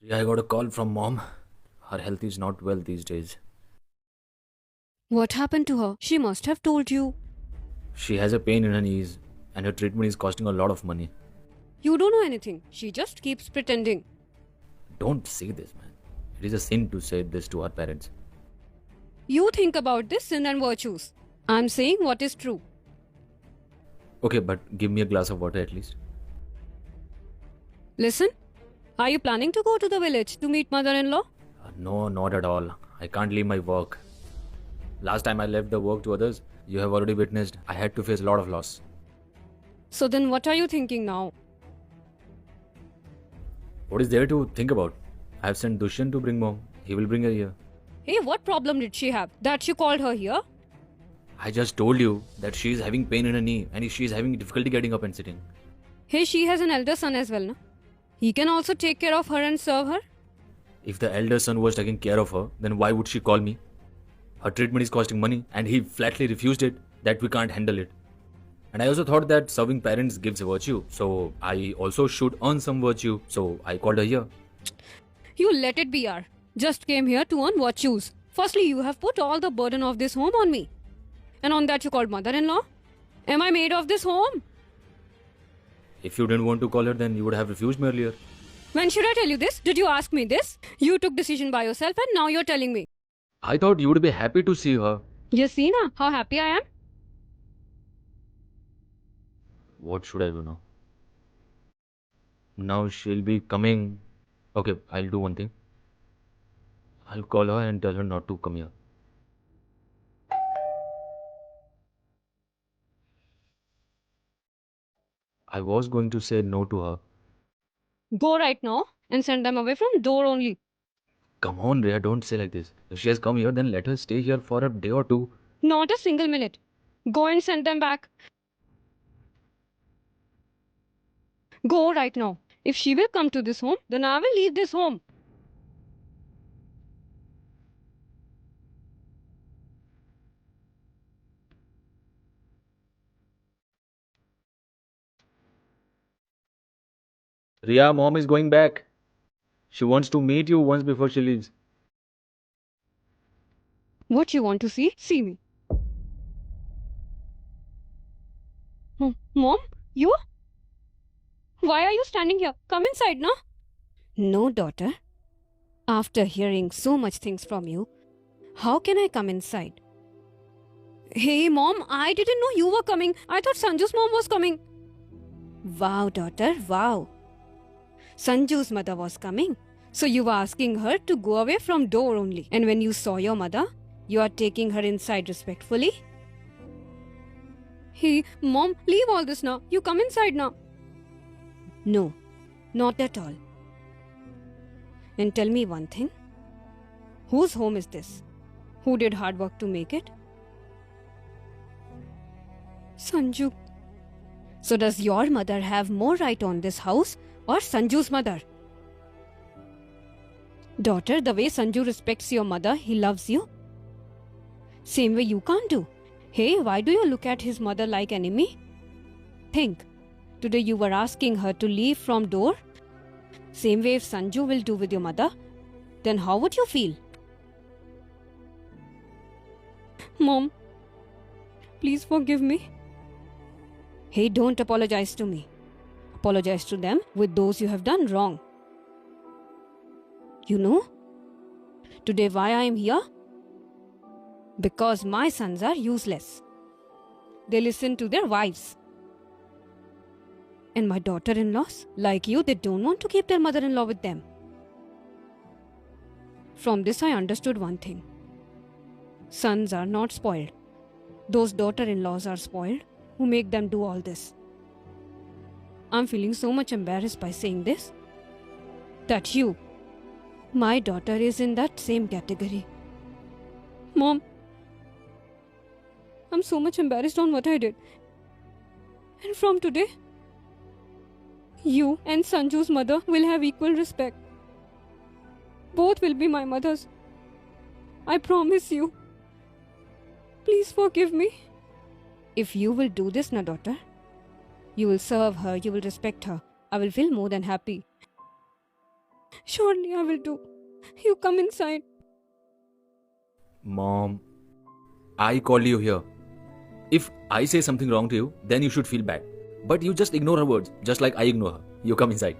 Yeah, I got a call from mom. Her health is not well these days. What happened to her? She must have told you. She has a pain in her knees, and her treatment is costing a lot of money. You don't know anything. She just keeps pretending. Don't say this, man. It is a sin to say this to our parents. You think about this sin and virtues. I'm saying what is true. Okay, but give me a glass of water at least. Listen, are you planning to go to the village to meet mother in law? No, not at all. I can't leave my work. Last time I left the work to others, you have already witnessed, I had to face a lot of loss. So then what are you thinking now? What is there to think about? I have sent Dushyant to bring mom. He will bring her here. Hey, what problem did she have that you called her here? I just told you that she is having pain in her knee and she is having difficulty getting up and sitting. Hey, she has an elder son as well, na? He can also take care of her and serve her. If the elder son was taking care of her, then why would she call me? Her treatment is costing money and he flatly refused it, that we can't handle it. And I also thought that serving parents gives virtue, so I also should earn some virtue, so I called her here. You let it be, R. Just came here to earn virtues. Firstly, you have put all the burden of this home on me. And on that you called mother-in-law? Am I made of this home? If you didn't want to call her, then you would have refused me earlier. When should I tell you this? Did you ask me this? You took decision by yourself and now you're telling me. I thought you would be happy to see her. You see na how happy I am? What should I do now? Now she'll be coming. Okay, I'll do one thing. I'll call her and tell her not to come here. I was going to say no to her. Go right now and send them away from door only. Come on, Rhea, don't say like this. If she has come here, then let her stay here for a day or two. Not a single minute. Go and send them back. Go right now. If she will come to this home, then I will leave this home. Rhea, mom is going back. She wants to meet you once before she leaves. What you want to see? See me. Mom, you? Why are you standing here? Come inside, no? No, daughter. After hearing so much things from you, how can I come inside? Hey, mom, I didn't know you were coming. I thought Sanju's mom was coming. Wow, daughter, wow. Sanju's mother was coming. So you were asking her to go away from door only. And when you saw your mother, you are taking her inside respectfully? Hey, mom, leave all this now. You come inside now. No, not at all. And tell me one thing. Whose home is this? Who did hard work to make it? Sanju. So does your mother have more right on this house or Sanju's mother? Daughter, the way Sanju respects your mother, he loves you. Same way you can't do. Hey, why do you look at his mother like enemy? Think. Today you were asking her to leave from door. Same way if Sanju will do with your mother, then how would you feel? Mom, please forgive me. Hey, don't apologize to me. Apologize to them with those you have done wrong. You know, today why I am here? Because my sons are useless. They listen to their wives. And my daughter-in-laws, like you, they don't want to keep their mother-in-law with them. From this I understood one thing. Sons are not spoiled. Those daughter-in-laws are spoiled who make them do all this. I'm feeling so much embarrassed by saying this. That you, my daughter, is in that same category. Mom, I'm so much embarrassed on what I did. And from today, you and Sanju's mother will have equal respect. Both will be my mothers. I promise you. Please forgive me. If you will do this, na daughter, you will serve her, you will respect her. I will feel more than happy. Surely I will do. You come inside. Mom, I called you here. If I say something wrong to you, then you should feel bad. But you just ignore her words, just like I ignore her. You come inside.